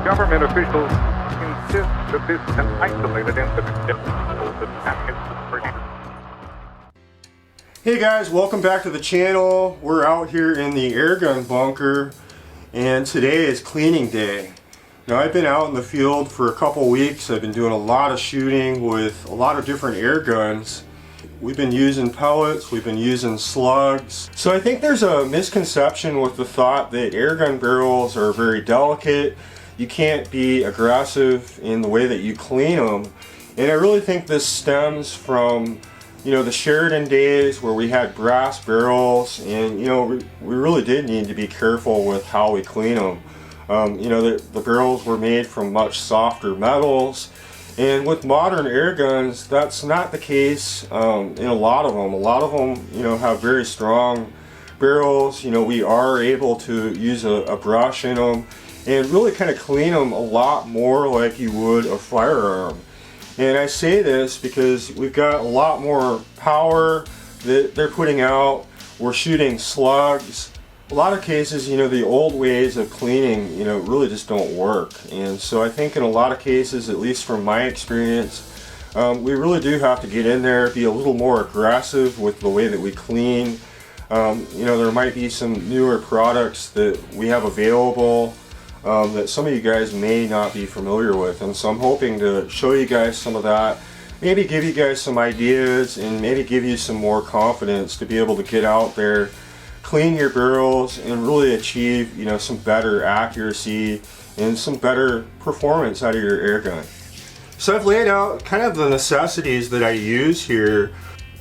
Government officials insist that this is an isolated incident. Hey guys, welcome back to the channel. We're out here in the airgun bunker and today is cleaning day. Now I've been out in the field for a couple weeks. I've been doing a lot of shooting with a lot of different air guns. We've been using pellets, we've been using slugs. So I think there's a misconception with the thought that airgun barrels are very delicate. You can't be aggressive in the way that you clean them. And I really think this stems from the Sheridan days where we had brass barrels, and we really did need to be careful with how we clean them. The barrels were made from much softer metals, and with modern air guns that's not the case in a lot of them. A lot of them have very strong barrels. We are able to use a brush in them and really kind of clean them a lot more like you would a firearm. And I say this because we've got a lot more power that they're putting out. We're shooting slugs. A lot of cases, the old ways of cleaning, really just don't work. And so I think in a lot of cases, at least from my experience, we really do have to get in there, be a little more aggressive with the way that we clean. There might be some newer products that we have available that some of you guys may not be familiar with, and so I'm hoping to show you guys some of that, maybe give you guys some ideas, and maybe give you some more confidence to be able to get out there, clean your barrels, and really achieve some better accuracy and some better performance out of your air gun. So I've laid out kind of the necessities that I use here.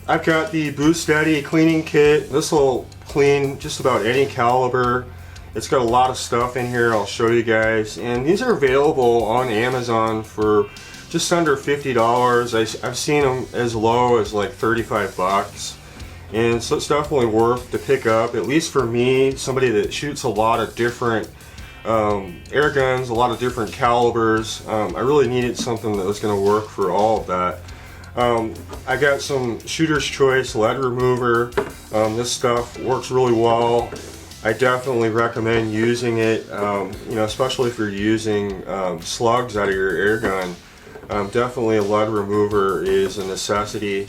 I've got the boosteady cleaning kit. This will clean just about any caliber. It's got a lot of stuff in here, I'll show you guys, and these are available on Amazon for just under $50. I've seen them as low as like 35 bucks, and so it's definitely worth to pick up, at least for me, somebody that shoots a lot of different air guns, a lot of different calibers. I really needed something that was going to work for all of that. I got some Shooter's Choice lead remover. This stuff works really well. I definitely recommend using it, especially if you're using slugs out of your air gun. Definitely a lead remover is a necessity.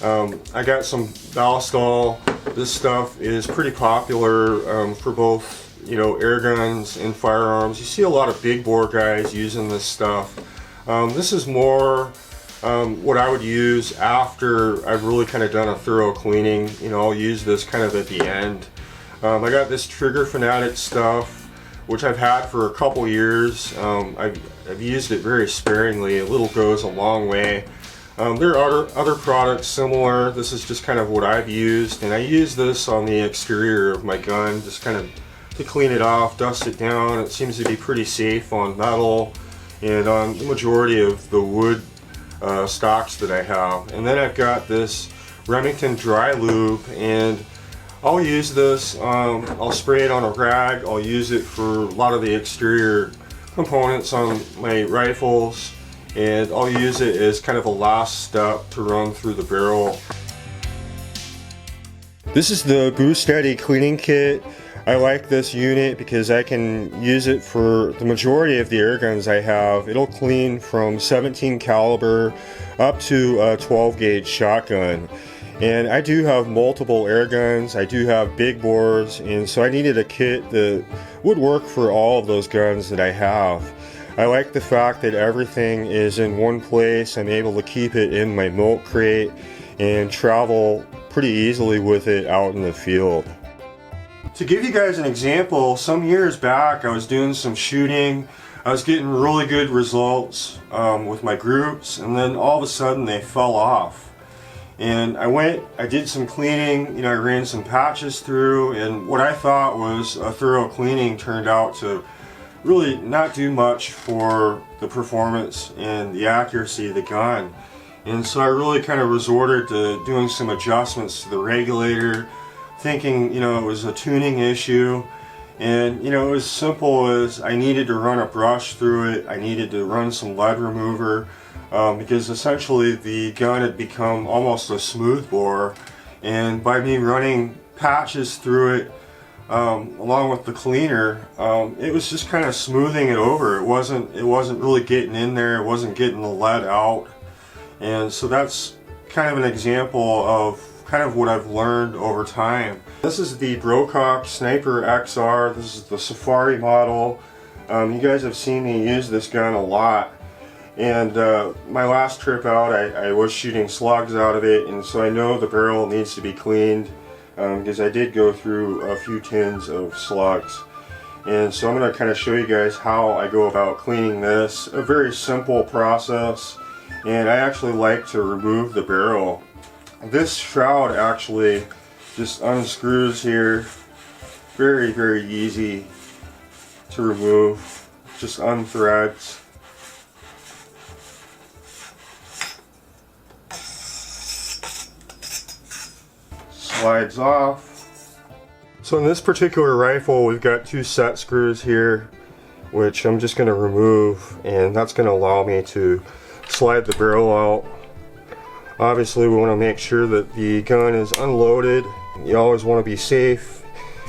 I got some Ballistol. This stuff is pretty popular for both air guns and firearms. You see a lot of big bore guys using this stuff. This is more what I would use after I've really kind of done a thorough cleaning. I'll use this kind of at the end. I got this Trigger Fanatic stuff, which I've had for a couple years. I've used it very sparingly. A little goes a long way. There are other products similar. This is just kind of what I've used, and I use this on the exterior of my gun, just kind of to clean it off, dust it down. It seems to be pretty safe on metal and on the majority of the wood stocks that I have. And then I've got this Remington Dry Lube, and I'll use this, I'll spray it on a rag. I'll use it for a lot of the exterior components on my rifles, and I'll use it as kind of a last step to run through the barrel. This is the boosteady cleaning kit. I like this unit because I can use it for the majority of the air guns I have. It'll clean from 17 caliber up to a 12 gauge shotgun. And I do have multiple air guns, I do have big bores, and so I needed a kit that would work for all of those guns that I have. I like the fact that everything is in one place. I'm able to keep it in my milk crate and travel pretty easily with it out in the field. To give you guys an example, some years back I was doing some shooting. I was getting really good results with my groups, and then all of a sudden they fell off. And I did some cleaning, I ran some patches through, and what I thought was a thorough cleaning turned out to really not do much for the performance and the accuracy of the gun. And so I really kind of resorted to doing some adjustments to the regulator, thinking, it was a tuning issue. And, it was simple as I needed to run a brush through it, I needed to run some lead remover, because essentially the gun had become almost a smooth bore, and by me running patches through it, along with the cleaner, it was just kind of smoothing it over. It wasn't really getting in there. It wasn't getting the lead out. And so that's kind of an example of kind of what I've learned over time. This is the Brocock Sniper XR. This is the Safari model. You guys have seen me use this gun a lot. And my last trip out, I was shooting slugs out of it, and so I know the barrel needs to be cleaned. Because I did go through a few tins of slugs. And so I'm going to kind of show you guys how I go about cleaning this. A very simple process, and I actually like to remove the barrel. This shroud actually just unscrews here. Very, very easy to remove. Just unthreads. Slides off. So in this particular rifle, we've got two set screws here, which I'm just going to remove, and that's going to allow me to slide the barrel out. Obviously, we want to make sure that the gun is unloaded. You always want to be safe.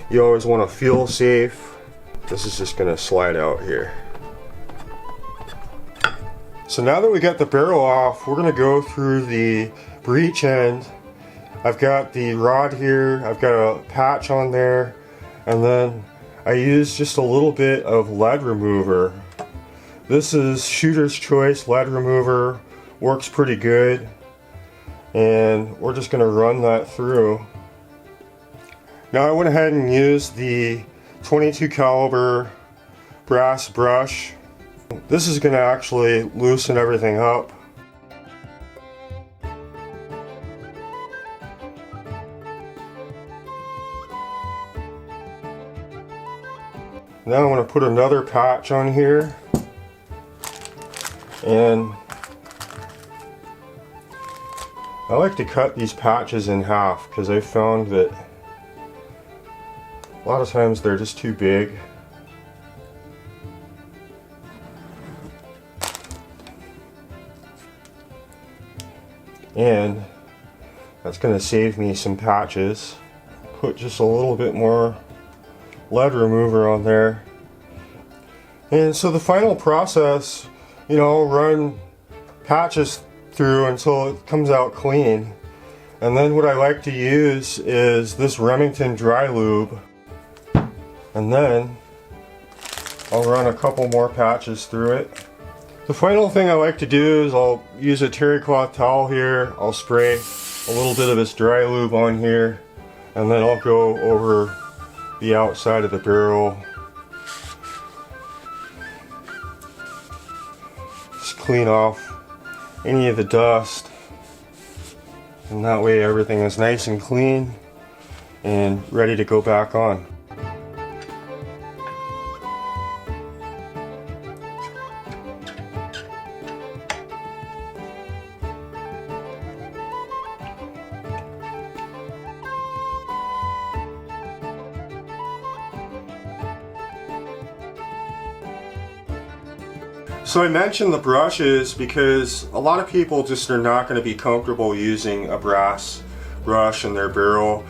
You always want to feel safe. This is just going to slide out here. So now that we got the barrel off, we're going to go through the breech end. I've got the rod here, I've got a patch on there, and then I use just a little bit of lead remover. This is Shooter's Choice lead remover, works pretty good, and we're just going to run that through. Now I went ahead and used the 22 caliber brass brush. This is going to actually loosen everything up. Now I'm going to put another patch on here, and I like to cut these patches in half because I found that a lot of times they're just too big. And that's going to save me some patches. Put just a little bit more lead remover on there. And so the final process, you know, run patches through until it comes out clean. And then what I like to use is this Remington dry lube. And then I'll run a couple more patches through it. The final thing I like to do is I'll use a terry cloth towel here. I'll spray a little bit of this dry lube on here, and then I'll go over the outside of the barrel. Just clean off any of the dust, and that way everything is nice and clean and ready to go back on. So I mentioned the brushes because a lot of people just are not going to be comfortable using a brass brush in their barrel.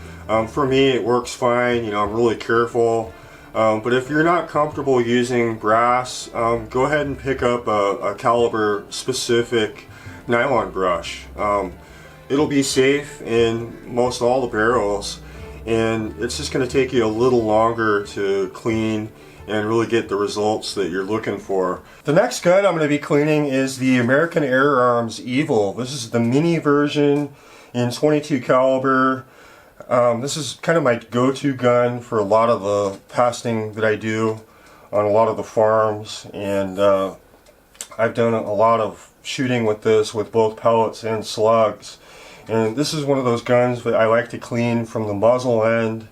For me, it works fine. You know, I'm really careful. But if you're not comfortable using brass, go ahead and pick up a caliber specific nylon brush. It'll be safe in most all the barrels, and it's just going to take you a little longer to clean and really get the results that you're looking for. The next gun I'm going to be cleaning is the American Air Arms Evil. This is the mini version in 22 caliber. This is kind of my go-to gun for a lot of the testing that I do on a lot of the farms, and I've done a lot of shooting with this with both pellets and slugs. And this is one of those guns that I like to clean from the muzzle end,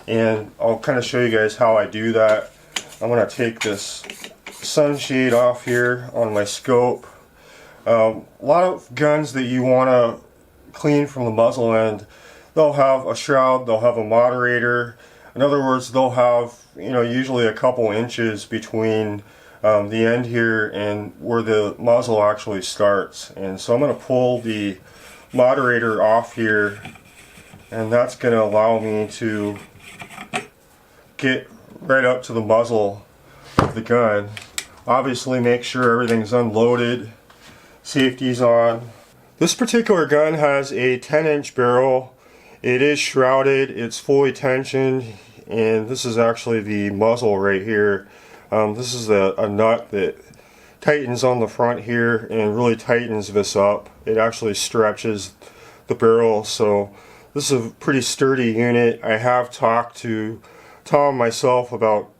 and I'll kind of show you guys how I do that. I'm going to take this sunshade off here on my scope. A lot of guns that you want to clean from the muzzle end, they'll have a shroud, they'll have a moderator. In other words, they'll have, you know, usually a couple inches between the end here and where the muzzle actually starts. And so I'm going to pull the moderator off here, and that's going to allow me to get right up to the muzzle of the gun. Obviously make sure everything's unloaded, safety's on. This particular gun has a 10-inch barrel. It is shrouded, it's fully tensioned, and this is actually the muzzle right here. This is a nut that tightens on the front here and really tightens this up. It actually stretches the barrel, so this is a pretty sturdy unit. I have talked to Tom myself about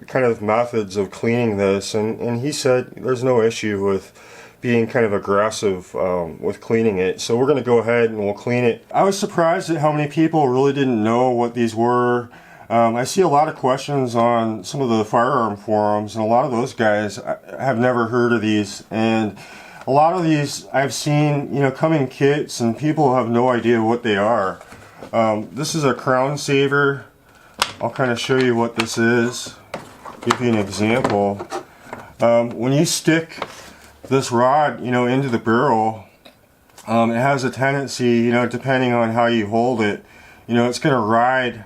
kind of methods of cleaning this, and he said there's no issue with being kind of aggressive with cleaning it. So we're going to go ahead and we'll clean it. I was surprised at how many people really didn't know what these were. I see a lot of questions on some of the firearm forums, and a lot of those guys have never heard of these. And a lot of these I've seen, you know, come in kits, and people have no idea what they are. This is a crown saver. I'll kind of show you what this is. Give you an example. When you stick this rod, you know, into the barrel, it has a tendency, you know, depending on how you hold it, you know, it's going to ride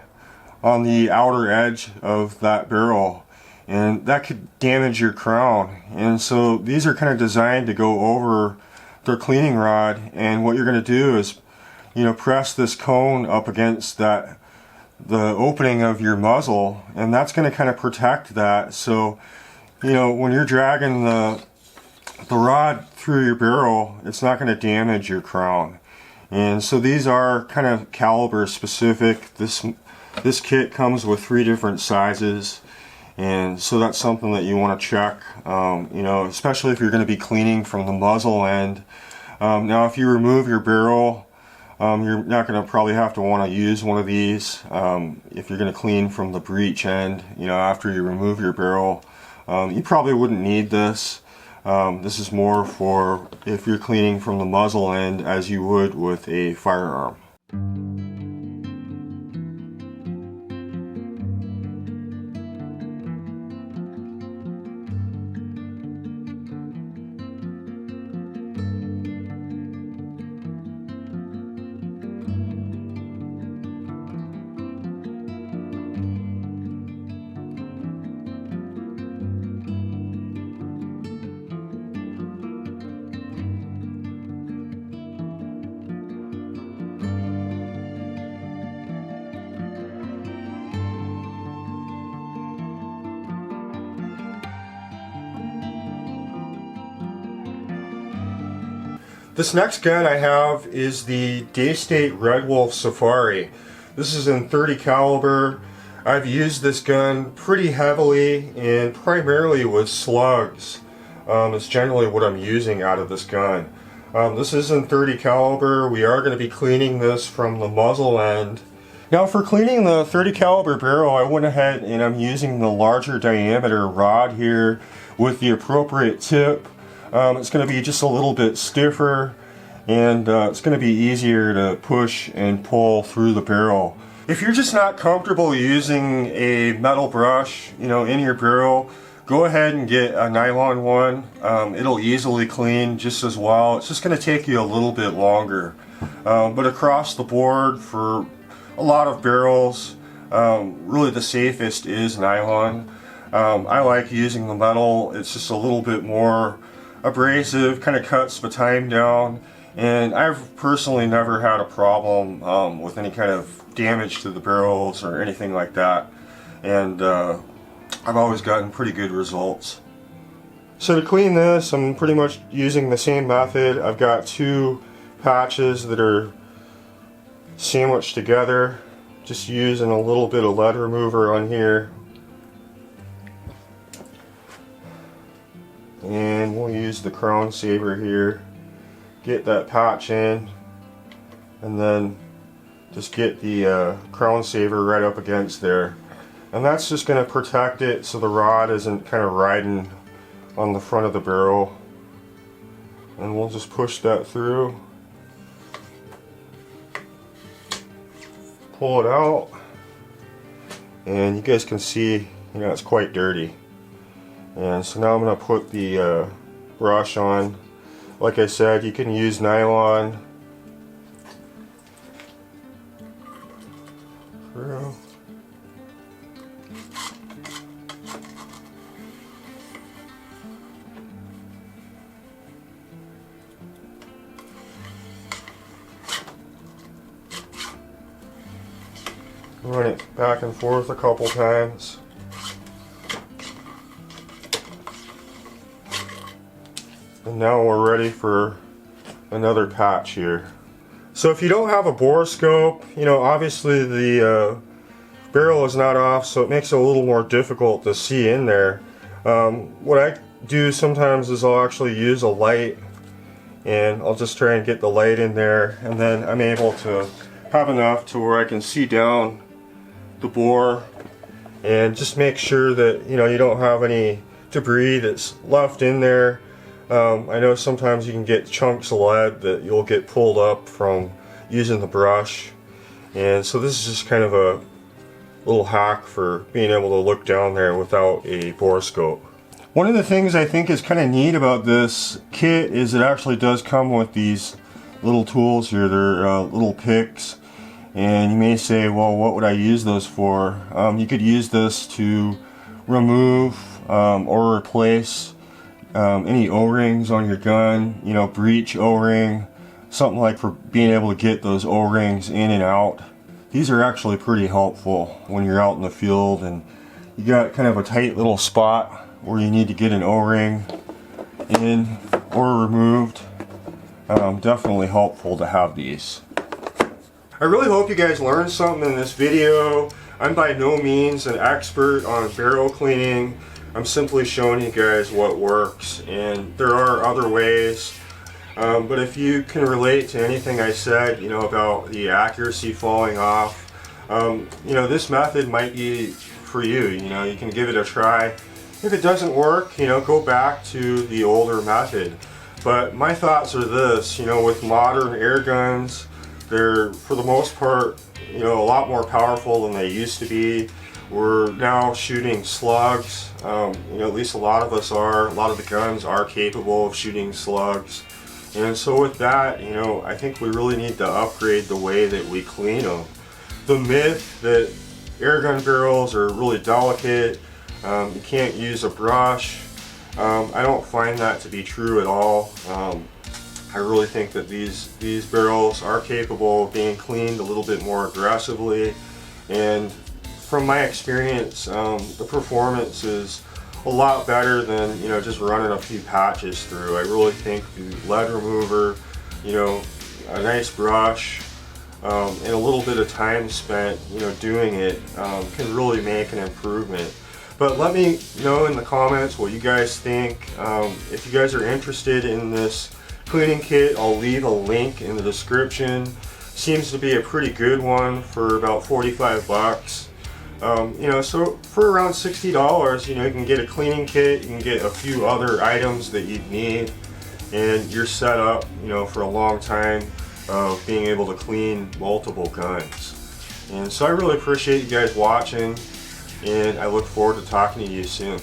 on the outer edge of that barrel, and that could damage your crown. And so these are kind of designed to go over their cleaning rod, and what you're going to do is, you know, press this cone up against the opening of your muzzle, and that's going to kind of protect that. So, you know, when you're dragging the rod through your barrel, it's not going to damage your crown. And so these are kind of caliber specific. This kit comes with 3 different sizes, and so that's something that you want to check, you know, especially if you're going to be cleaning from the muzzle end. Now if you remove your barrel, you're not going to probably have to want to use one of these if you're going to clean from the breech end, you know, after you remove your barrel. You probably wouldn't need this. This is more for if you're cleaning from the muzzle end as you would with a firearm. This next gun I have is the Daystate Red Wolf Safari. This is in .30 caliber. I've used this gun pretty heavily and primarily with slugs. It's generally what I'm using out of this gun. This is in .30 caliber. We are going to be cleaning this from the muzzle end. Now for cleaning the .30 caliber barrel, I went ahead and I'm using the larger diameter rod here with the appropriate tip. It's going to be just a little bit stiffer, and it's going to be easier to push and pull through the barrel. If you're just not comfortable using a metal brush, you know, in your barrel, go ahead and get a nylon one. It'll easily clean just as well. It's just going to take you a little bit longer. But across the board for a lot of barrels, really the safest is nylon. I like using the metal. It's just a little bit more abrasive, kind of cuts the time down, and I've personally never had a problem with any kind of damage to the barrels or anything like that, and I've always gotten pretty good results. So to clean this, I'm pretty much using the same method. I've got 2 patches that are sandwiched together, just using a little bit of lead remover on here. And we'll use the crown saver here, get that patch in, and then just get the crown saver right up against there. And that's just going to protect it so the rod isn't kind of riding on the front of the barrel. And we'll just push that through, pull it out, and you guys can see, you know, it's quite dirty. And so now I'm going to put the brush on. Like I said, you can use nylon. Run it back and forth a couple times. And now we're ready for another patch here. So if you don't have a borescope, you know, obviously the barrel is not off, so it makes it a little more difficult to see in there. What I do sometimes is I'll actually use a light, and I'll just try and get the light in there, and then I'm able to have enough to where I can see down the bore and just make sure that, you know, you don't have any debris that's left in there. I know sometimes you can get chunks of lead that you'll get pulled up from using the brush, and so this is just kind of a little hack for being able to look down there without a borescope. One of the things I think is kind of neat about this kit is it actually does come with these little tools here. They're little picks, and you may say, well, what would I use those for? You could use this to remove or replace any O-rings on your gun, you know, breech O-ring, something like for being able to get those O-rings in and out. These are actually pretty helpful when you're out in the field and you got kind of a tight little spot where you need to get an O-ring in or removed. Definitely helpful to have these. I really hope you guys learned something in this video. I'm by no means an expert on barrel cleaning. I'm simply showing you guys what works, and there are other ways. But if you can relate to anything I said, you know, about the accuracy falling off, you know, this method might be for you. You know, you can give it a try. If it doesn't work, you know, go back to the older method. But my thoughts are this, you know, with modern air guns, they're for the most part, you know, a lot more powerful than they used to be. We're now shooting slugs. You know, at least a lot of us are. A lot of the guns are capable of shooting slugs. And so with that, you know, I think we really need to upgrade the way that we clean them. The myth that air gun barrels are really delicate, you can't use a brush, I don't find that to be true at all. I really think that these barrels are capable of being cleaned a little bit more aggressively, and from my experience, the performance is a lot better than, you know, just running a few patches through. I really think the lead remover, you know, a nice brush, and a little bit of time spent, you know, doing it can really make an improvement. But let me know in the comments what you guys think. If you guys are interested in this cleaning kit, I'll leave a link in the description. Seems to be a pretty good one for about 45 bucks. You know, so for around $60, you know, you can get a cleaning kit, you can get a few other items that you'd need, and you're set up, you know, for a long time of being able to clean multiple guns. And so I really appreciate you guys watching, and I look forward to talking to you soon.